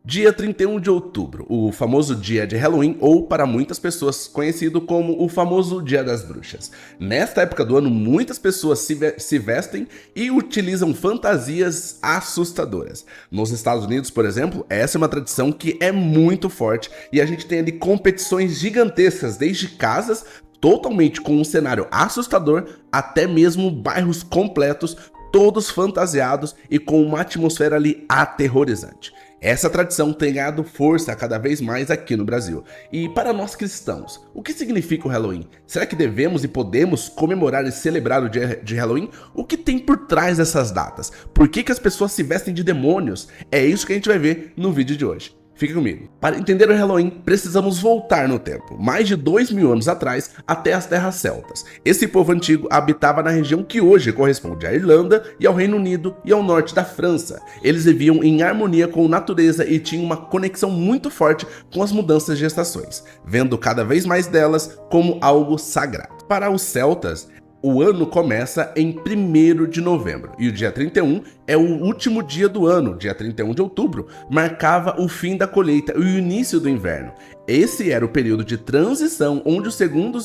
Dia 31 de outubro, o famoso dia de Halloween, ou para muitas pessoas conhecido como o famoso Dia das Bruxas. Nesta época do ano, muitas pessoas se vestem e utilizam fantasias assustadoras. Nos Estados Unidos, por exemplo, essa é uma tradição que é muito forte e a gente tem ali competições gigantescas, desde casas totalmente com um cenário assustador, até mesmo bairros completos, todos fantasiados e com uma atmosfera ali aterrorizante. Essa tradição tem ganhado força cada vez mais aqui no Brasil. E para nós cristãos, o que significa o Halloween? Será que devemos e podemos comemorar e celebrar o dia de Halloween? O que tem por trás dessas datas? Por que as pessoas se vestem de demônios? É isso que a gente vai ver no vídeo de hoje. Fique comigo. Para entender o Halloween, precisamos voltar no tempo, mais de 2000 anos atrás, até as terras celtas. Esse povo antigo habitava na região que hoje corresponde à Irlanda e ao Reino Unido e ao norte da França. Eles viviam em harmonia com a natureza e tinham uma conexão muito forte com as mudanças de estações, vendo cada vez mais delas como algo sagrado. Para os celtas, o ano começa em 1º de novembro e o dia 31 é o último dia do ano. Dia 31 de outubro marcava o fim da colheita e o início do inverno. Esse era o período de transição onde, segundo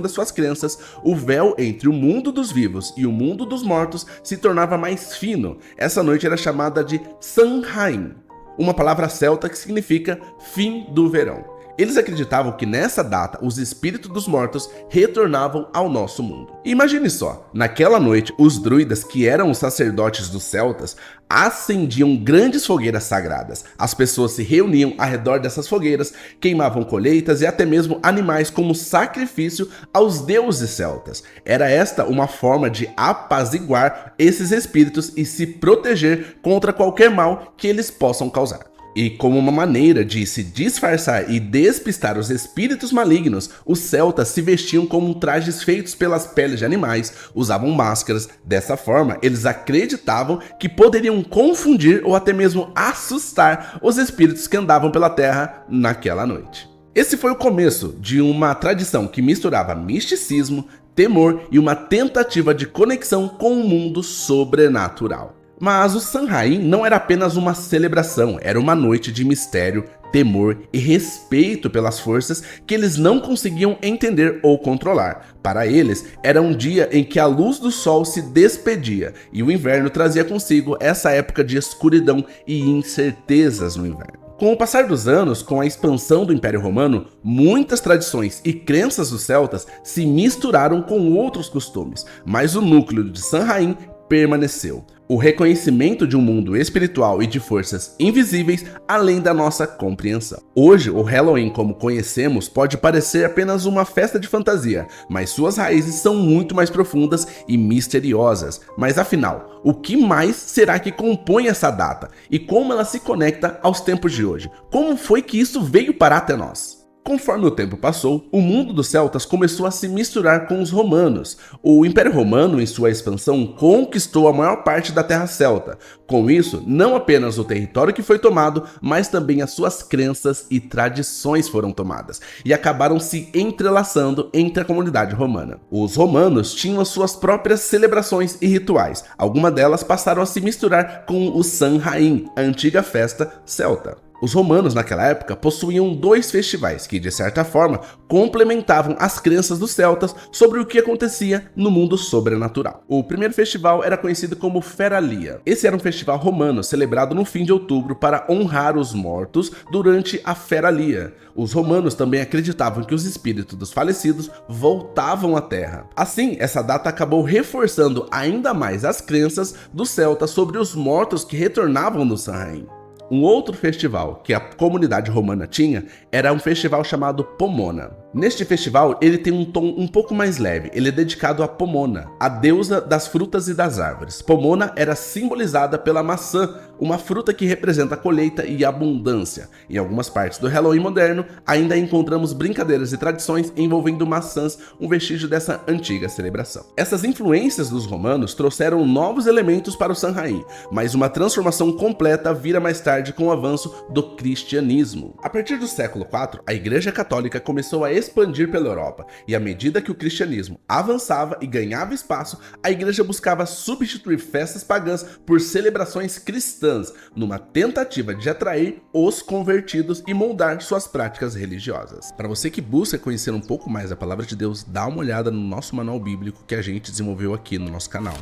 as suas crenças, o véu entre o mundo dos vivos e o mundo dos mortos se tornava mais fino. Essa noite era chamada de Samhain, uma palavra celta que significa fim do verão. Eles acreditavam que nessa data os espíritos dos mortos retornavam ao nosso mundo. Imagine só, naquela noite os druidas, que eram os sacerdotes dos celtas, acendiam grandes fogueiras sagradas. As pessoas se reuniam ao redor dessas fogueiras, queimavam colheitas e até mesmo animais como sacrifício aos deuses celtas. Era esta uma forma de apaziguar esses espíritos e se proteger contra qualquer mal que eles possam causar. E como uma maneira de se disfarçar e despistar os espíritos malignos, os celtas se vestiam com trajes feitos pelas peles de animais, usavam máscaras. Dessa forma, eles acreditavam que poderiam confundir ou até mesmo assustar os espíritos que andavam pela terra naquela noite. Esse foi o começo de uma tradição que misturava misticismo, temor e uma tentativa de conexão com o mundo sobrenatural. Mas o Samhain não era apenas uma celebração, era uma noite de mistério, temor e respeito pelas forças que eles não conseguiam entender ou controlar. Para eles, era um dia em que a luz do sol se despedia e o inverno trazia consigo essa época de escuridão e incertezas no inverno. Com o passar dos anos, com a expansão do Império Romano, muitas tradições e crenças dos celtas se misturaram com outros costumes, mas o núcleo de Samhain permaneceu. O reconhecimento de um mundo espiritual e de forças invisíveis além da nossa compreensão. Hoje, o Halloween como conhecemos pode parecer apenas uma festa de fantasia, mas suas raízes são muito mais profundas e misteriosas. Mas afinal, o que mais será que compõe essa data? E como ela se conecta aos tempos de hoje? Como foi que isso veio parar até nós? Conforme o tempo passou, o mundo dos celtas começou a se misturar com os romanos. O Império Romano, em sua expansão, conquistou a maior parte da terra celta. Com isso, não apenas o território que foi tomado, mas também as suas crenças e tradições foram tomadas, e acabaram se entrelaçando entre a comunidade romana. Os romanos tinham as suas próprias celebrações e rituais. Algumas delas passaram a se misturar com o Samhain, a antiga festa celta. Os romanos naquela época possuíam 2 festivais que, de certa forma, complementavam as crenças dos celtas sobre o que acontecia no mundo sobrenatural. O primeiro festival era conhecido como Feralia. Esse era um festival romano celebrado no fim de outubro para honrar os mortos durante a Feralia. Os romanos também acreditavam que os espíritos dos falecidos voltavam à terra. Assim, essa data acabou reforçando ainda mais as crenças dos celtas sobre os mortos que retornavam no Samhain. Um outro festival que a comunidade romana tinha era um festival chamado Pomona. Neste festival, ele tem um tom um pouco mais leve, ele é dedicado a Pomona, a deusa das frutas e das árvores. Pomona era simbolizada pela maçã, uma fruta que representa a colheita e a abundância. Em algumas partes do Halloween moderno, ainda encontramos brincadeiras e tradições envolvendo maçãs, um vestígio dessa antiga celebração. Essas influências dos romanos trouxeram novos elementos para o Samhain, mas uma transformação completa vira mais tarde com o avanço do cristianismo. A partir do século IV, a Igreja Católica começou a expandir pela Europa, e à medida que o cristianismo avançava e ganhava espaço, a igreja buscava substituir festas pagãs por celebrações cristãs. cristãs, numa tentativa de atrair os convertidos e moldar suas práticas religiosas. Para você que busca conhecer um pouco mais da palavra de Deus, dá uma olhada no nosso manual bíblico que a gente desenvolveu aqui no nosso canal.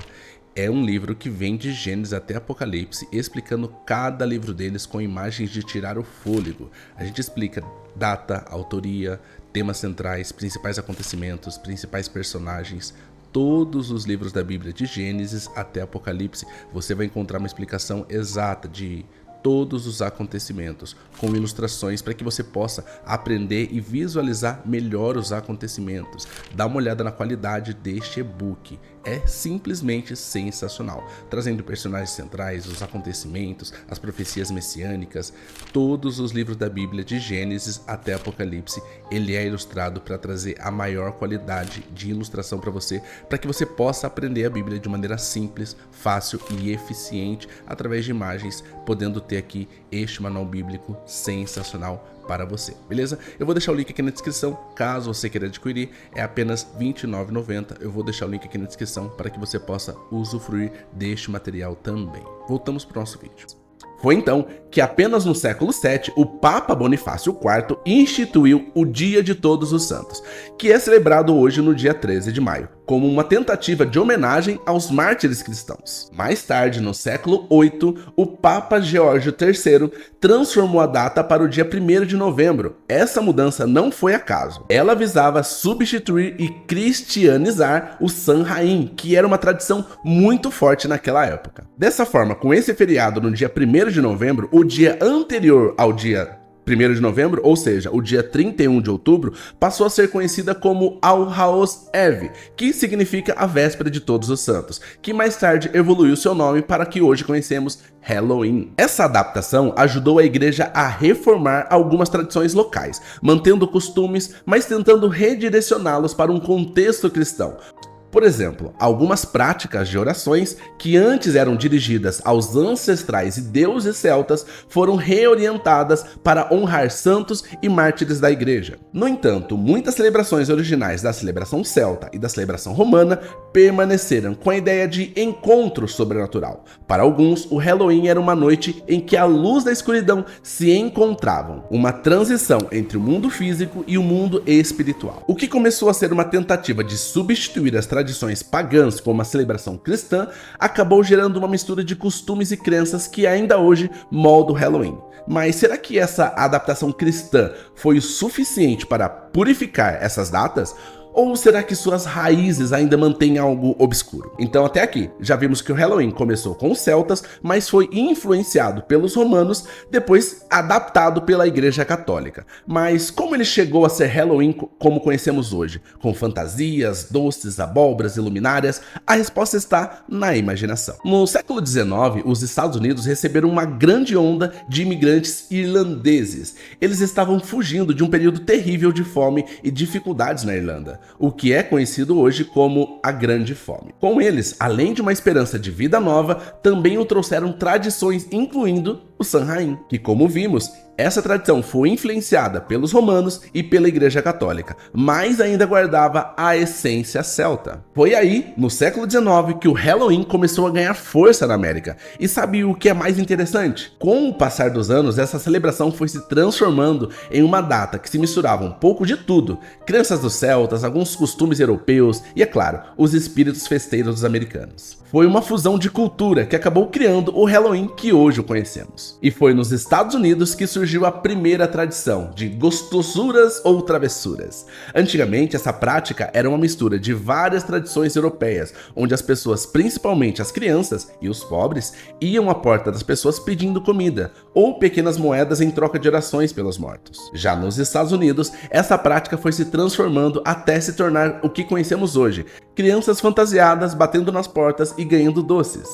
É um livro que vem de Gênesis até Apocalipse, explicando cada livro deles com imagens de tirar o fôlego. A gente explica data, autoria, temas centrais, principais acontecimentos, principais personagens. Todos os livros da Bíblia, de Gênesis até Apocalipse, você vai encontrar uma explicação exata de todos os acontecimentos, com ilustrações para que você possa aprender e visualizar melhor os acontecimentos. Dá uma olhada na qualidade deste e-book. É simplesmente sensacional, trazendo personagens centrais, os acontecimentos, as profecias messiânicas, todos os livros da Bíblia, de Gênesis até Apocalipse. Ele é ilustrado para trazer a maior qualidade de ilustração para você, para que você possa aprender a Bíblia de maneira simples, fácil e eficiente, através de imagens, podendo ter aqui este manual bíblico sensacional para você, beleza? Eu vou deixar o link aqui na descrição, caso você queira adquirir, é apenas R$ 29,90. Eu vou deixar o link aqui na descrição para que você possa usufruir deste material também. Voltamos para o nosso vídeo. Foi então que apenas no século VII, o Papa Bonifácio IV instituiu o Dia de Todos os Santos, que é celebrado hoje no dia 13 de maio, como uma tentativa de homenagem aos mártires cristãos. Mais tarde, no século VIII, o Papa Geórgio III transformou a data para o dia 1º de novembro. Essa mudança não foi acaso. Ela visava substituir e cristianizar o Samhain, que era uma tradição muito forte naquela época. Dessa forma, com esse feriado no dia 1º de novembro, o dia anterior ao dia 1º de novembro, ou seja, o dia 31 de outubro, passou a ser conhecida como All Hallows Eve, que significa a véspera de Todos os Santos, que mais tarde evoluiu seu nome para que hoje conhecemos Halloween. Essa adaptação ajudou a igreja a reformar algumas tradições locais, mantendo costumes, mas tentando redirecioná-los para um contexto cristão. Por exemplo, algumas práticas de orações que antes eram dirigidas aos ancestrais e deuses celtas foram reorientadas para honrar santos e mártires da igreja. No entanto, muitas celebrações originais da celebração celta e da celebração romana permaneceram com a ideia de encontro sobrenatural. Para alguns, o Halloween era uma noite em que a luz da escuridão se encontravam, uma transição entre o mundo físico e o mundo espiritual. O que começou a ser uma tentativa de substituir as tradições pagãs com uma celebração cristã, acabou gerando uma mistura de costumes e crenças que ainda hoje molda o Halloween. Mas será que essa adaptação cristã foi o suficiente para purificar essas datas? Ou será que suas raízes ainda mantêm algo obscuro? Então até aqui, já vimos que o Halloween começou com os celtas, mas foi influenciado pelos romanos, depois adaptado pela Igreja Católica. Mas como ele chegou a ser Halloween como conhecemos hoje? Com fantasias, doces, abóboras e luminárias? A resposta está na imaginação. No século XIX, os Estados Unidos receberam uma grande onda de imigrantes irlandeses. Eles estavam fugindo de um período terrível de fome e dificuldades na Irlanda, o que é conhecido hoje como a Grande Fome. Com eles, além de uma esperança de vida nova, também o trouxeram tradições, incluindo o Samhain, que, como vimos, essa tradição foi influenciada pelos romanos e pela Igreja Católica, mas ainda guardava a essência celta. Foi aí, no século XIX, que o Halloween começou a ganhar força na América. E sabe o que é mais interessante? Com o passar dos anos, essa celebração foi se transformando em uma data que se misturava um pouco de tudo: crenças dos celtas, alguns costumes europeus e, é claro, os espíritos festeiros dos americanos. Foi uma fusão de cultura que acabou criando o Halloween que hoje o conhecemos. E foi nos Estados Unidos que surgiu a primeira tradição de gostosuras ou travessuras. Antigamente, essa prática era uma mistura de várias tradições europeias, onde as pessoas, principalmente as crianças e os pobres, iam à porta das pessoas pedindo comida ou pequenas moedas em troca de orações pelos mortos. Já nos Estados Unidos, essa prática foi se transformando até se tornar o que conhecemos hoje: crianças fantasiadas batendo nas portas e ganhando doces.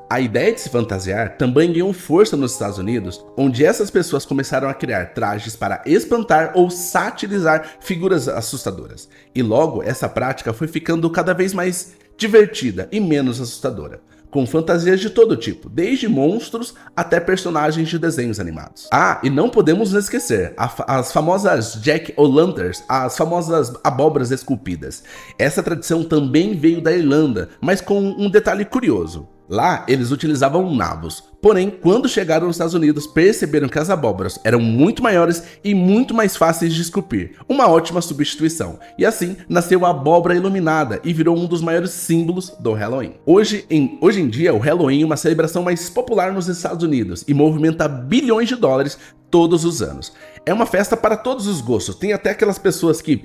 A ideia de se fantasiar também ganhou força nos Estados Unidos, onde essas pessoas começaram a criar trajes para espantar ou satirizar figuras assustadoras. E logo, essa prática foi ficando cada vez mais divertida e menos assustadora, com fantasias de todo tipo, desde monstros até personagens de desenhos animados. Ah, e não podemos nos esquecer, as famosas Jack-o'-lanterns, as famosas abóboras esculpidas. Essa tradição também veio da Irlanda, mas com um detalhe curioso: Lá, eles utilizavam nabos. Porém, quando chegaram nos Estados Unidos, perceberam que as abóboras eram muito maiores e muito mais fáceis de esculpir. Uma ótima substituição. E assim, nasceu a abóbora iluminada e virou um dos maiores símbolos do Halloween. Hoje em dia, o Halloween é uma celebração mais popular nos Estados Unidos e movimenta bilhões de dólares todos os anos. É uma festa para todos os gostos. Tem até aquelas pessoas que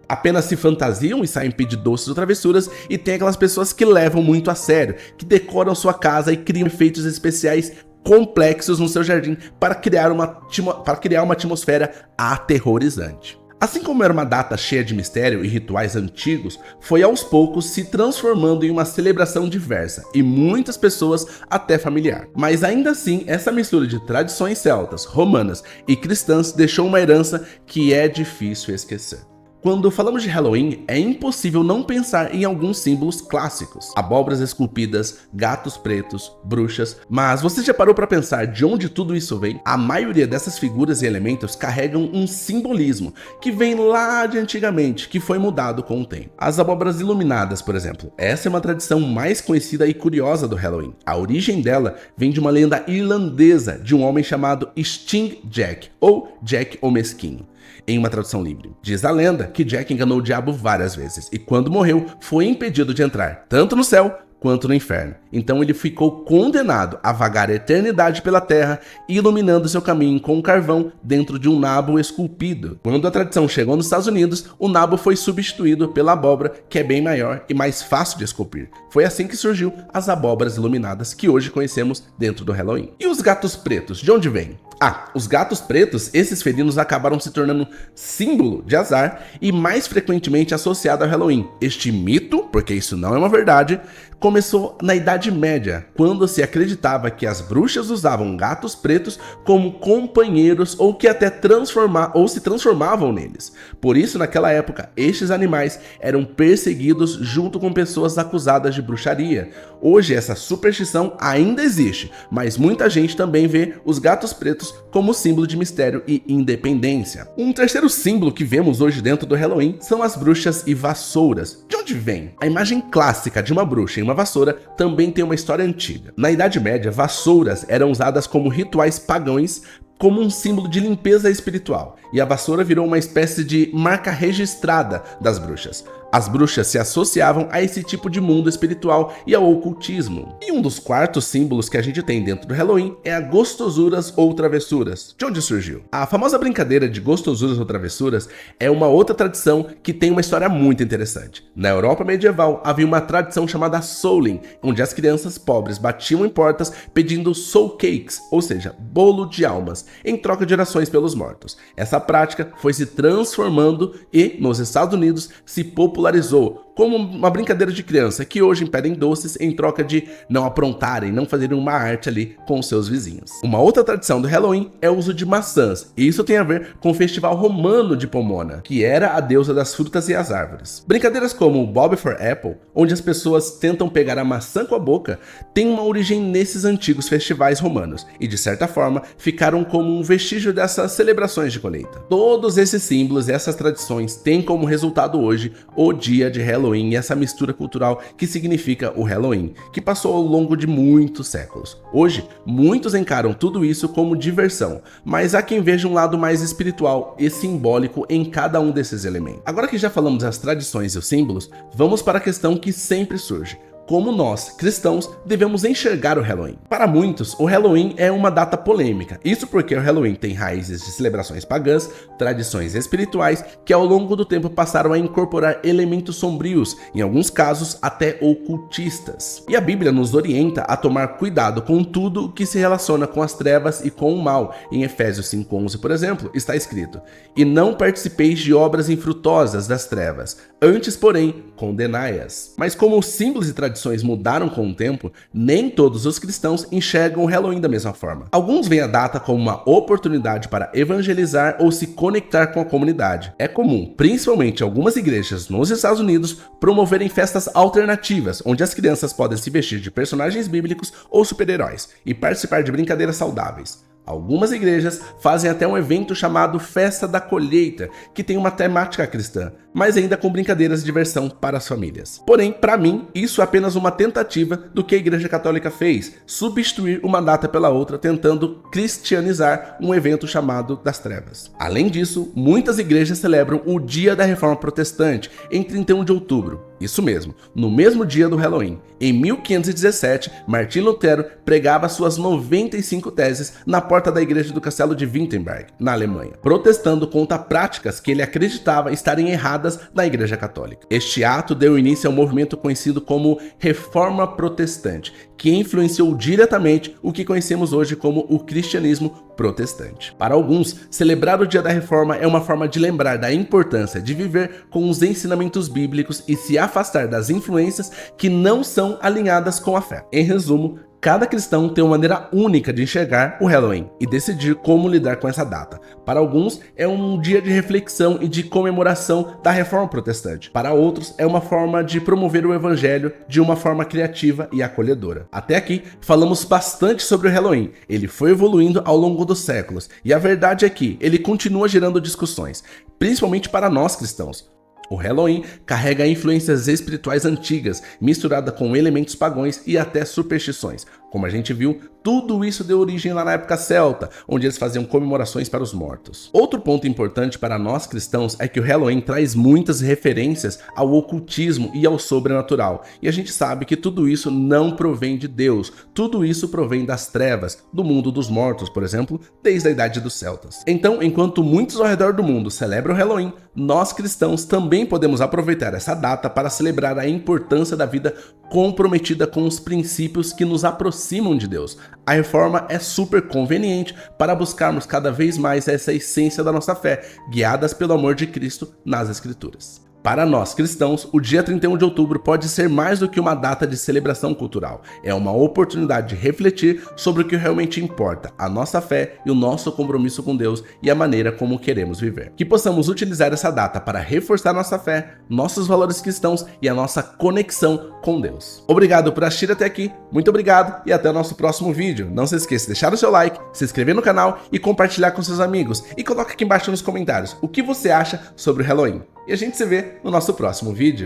apenas se fantasiam e saem pedir doces ou travessuras, e tem aquelas pessoas que levam muito a sério, que decoram sua casa e criam efeitos especiais complexos no seu jardim para criar uma atmosfera aterrorizante. Assim como era uma data cheia de mistério e rituais antigos, foi aos poucos se transformando em uma celebração diversa e muitas pessoas até familiar. Mas ainda assim, essa mistura de tradições celtas, romanas e cristãs deixou uma herança que é difícil esquecer. Quando falamos de Halloween, é impossível não pensar em alguns símbolos clássicos. Abóboras esculpidas, gatos pretos, bruxas. Mas você já parou para pensar de onde tudo isso vem? A maioria dessas figuras e elementos carregam um simbolismo que vem lá de antigamente, que foi mudado com o tempo. As abóboras iluminadas, por exemplo. Essa é uma tradição mais conhecida e curiosa do Halloween. A origem dela vem de uma lenda irlandesa de um homem chamado Sting Jack, ou Jack o Mesquinho, em uma tradução livre. Diz a lenda que Jack enganou o diabo várias vezes e quando morreu foi impedido de entrar tanto no céu quanto no inferno. Então ele ficou condenado a vagar a eternidade pela terra, iluminando seu caminho com um carvão dentro de um nabo esculpido. Quando a tradição chegou nos Estados Unidos, o nabo foi substituído pela abóbora, que é bem maior e mais fácil de esculpir. Foi assim que surgiu as abóboras iluminadas que hoje conhecemos dentro do Halloween. E os gatos pretos, de onde vêm? Os gatos pretos, esses felinos acabaram se tornando símbolo de azar e mais frequentemente associado ao Halloween. Este mito, porque isso não é uma verdade, começou na Idade Média, quando se acreditava que as bruxas usavam gatos pretos como companheiros ou que até se transformavam neles. Por isso, naquela época, estes animais eram perseguidos junto com pessoas acusadas de bruxaria. Hoje essa superstição ainda existe, mas muita gente também vê os gatos pretos como símbolo de mistério e independência. Um terceiro símbolo que vemos hoje dentro do Halloween são as bruxas e vassouras. De onde vem? A imagem clássica de uma bruxa em uma vassoura também tem uma história antiga. Na Idade Média, vassouras eram usadas como rituais pagãos, como um símbolo de limpeza espiritual, e a vassoura virou uma espécie de marca registrada das bruxas. As bruxas se associavam a esse tipo de mundo espiritual e ao ocultismo. E um dos quartos símbolos que a gente tem dentro do Halloween é a gostosuras ou travessuras. De onde surgiu? A famosa brincadeira de gostosuras ou travessuras é uma outra tradição que tem uma história muito interessante. Na Europa medieval havia uma tradição chamada souling, onde as crianças pobres batiam em portas pedindo soul cakes, ou seja, bolo de almas, em troca de orações pelos mortos. Essa prática foi se transformando e, nos Estados Unidos, se popularizou como uma brincadeira de criança, que hoje pedem doces em troca de não aprontarem, não fazerem uma arte ali com os seus vizinhos. Uma outra tradição do Halloween é o uso de maçãs, e isso tem a ver com o festival romano de Pomona, que era a deusa das frutas e as árvores. Brincadeiras como o Bob for Apple, onde as pessoas tentam pegar a maçã com a boca, têm uma origem nesses antigos festivais romanos, e de certa forma ficaram como um vestígio dessas celebrações de colheita. Todos esses símbolos e essas tradições têm como resultado hoje o dia de Halloween e essa mistura cultural que significa o Halloween, que passou ao longo de muitos séculos. Hoje, muitos encaram tudo isso como diversão, mas há quem veja um lado mais espiritual e simbólico em cada um desses elementos. Agora que já falamos das tradições e os símbolos, vamos para a questão que sempre surge: como nós, cristãos, devemos enxergar o Halloween. Para muitos, o Halloween é uma data polêmica. Isso porque o Halloween tem raízes de celebrações pagãs, tradições espirituais, que ao longo do tempo passaram a incorporar elementos sombrios, em alguns casos até ocultistas. E a Bíblia nos orienta a tomar cuidado com tudo que se relaciona com as trevas e com o mal. Em Efésios 5:11, por exemplo, está escrito: "E não participeis de obras infrutuosas das trevas, antes, porém, condenai-as." Mas como os símbolos e tradições mudaram com o tempo, nem todos os cristãos enxergam o Halloween da mesma forma. Alguns veem a data como uma oportunidade para evangelizar ou se conectar com a comunidade. É comum, principalmente algumas igrejas nos Estados Unidos, promoverem festas alternativas, onde as crianças podem se vestir de personagens bíblicos ou super-heróis e participar de brincadeiras saudáveis. Algumas igrejas fazem até um evento chamado Festa da Colheita, que tem uma temática cristã, mas ainda com brincadeiras de diversão para as famílias. Porém, para mim, isso é apenas uma tentativa do que a Igreja Católica fez, substituir uma data pela outra, tentando cristianizar um evento chamado das Trevas. Além disso, muitas igrejas celebram o Dia da Reforma Protestante, em 31 de outubro. Isso mesmo, no mesmo dia do Halloween. Em 1517, Martim Lutero pregava suas 95 teses na porta da igreja do Castelo de Wittenberg, na Alemanha, protestando contra práticas que ele acreditava estarem erradas na Igreja Católica. Este ato deu início a um movimento conhecido como Reforma Protestante, que influenciou diretamente o que conhecemos hoje como o cristianismo protestante. Para alguns, celebrar o Dia da Reforma é uma forma de lembrar da importância de viver com os ensinamentos bíblicos e se afastar das influências que não são alinhadas com a fé. Em resumo, cada cristão tem uma maneira única de enxergar o Halloween e decidir como lidar com essa data. Para alguns, é um dia de reflexão e de comemoração da Reforma Protestante. Para outros, é uma forma de promover o Evangelho de uma forma criativa e acolhedora. Até aqui, falamos bastante sobre o Halloween. Ele foi evoluindo ao longo dos séculos e a verdade é que ele continua gerando discussões, principalmente para nós cristãos. O Halloween carrega influências espirituais antigas, misturada com elementos pagãos e até superstições. Como a gente viu, tudo isso deu origem lá na época celta, onde eles faziam comemorações para os mortos. Outro ponto importante para nós cristãos é que o Halloween traz muitas referências ao ocultismo e ao sobrenatural. E a gente sabe que tudo isso não provém de Deus, tudo isso provém das trevas, do mundo dos mortos, por exemplo, desde a idade dos celtas. Então, enquanto muitos ao redor do mundo celebram o Halloween, nós cristãos também podemos aproveitar essa data para celebrar a importância da vida comprometida com os princípios que nos aproximam de Deus. A reforma é super conveniente para buscarmos cada vez mais essa essência da nossa fé, guiadas pelo amor de Cristo nas Escrituras. Para nós cristãos, o dia 31 de outubro pode ser mais do que uma data de celebração cultural. É uma oportunidade de refletir sobre o que realmente importa, a nossa fé e o nosso compromisso com Deus e a maneira como queremos viver. Que possamos utilizar essa data para reforçar nossa fé, nossos valores cristãos e a nossa conexão com Deus. Obrigado por assistir até aqui, muito obrigado e até o nosso próximo vídeo. Não se esqueça de deixar o seu like, se inscrever no canal e compartilhar com seus amigos. E coloca aqui embaixo nos comentários o que você acha sobre o Halloween. E a gente se vê no nosso próximo vídeo.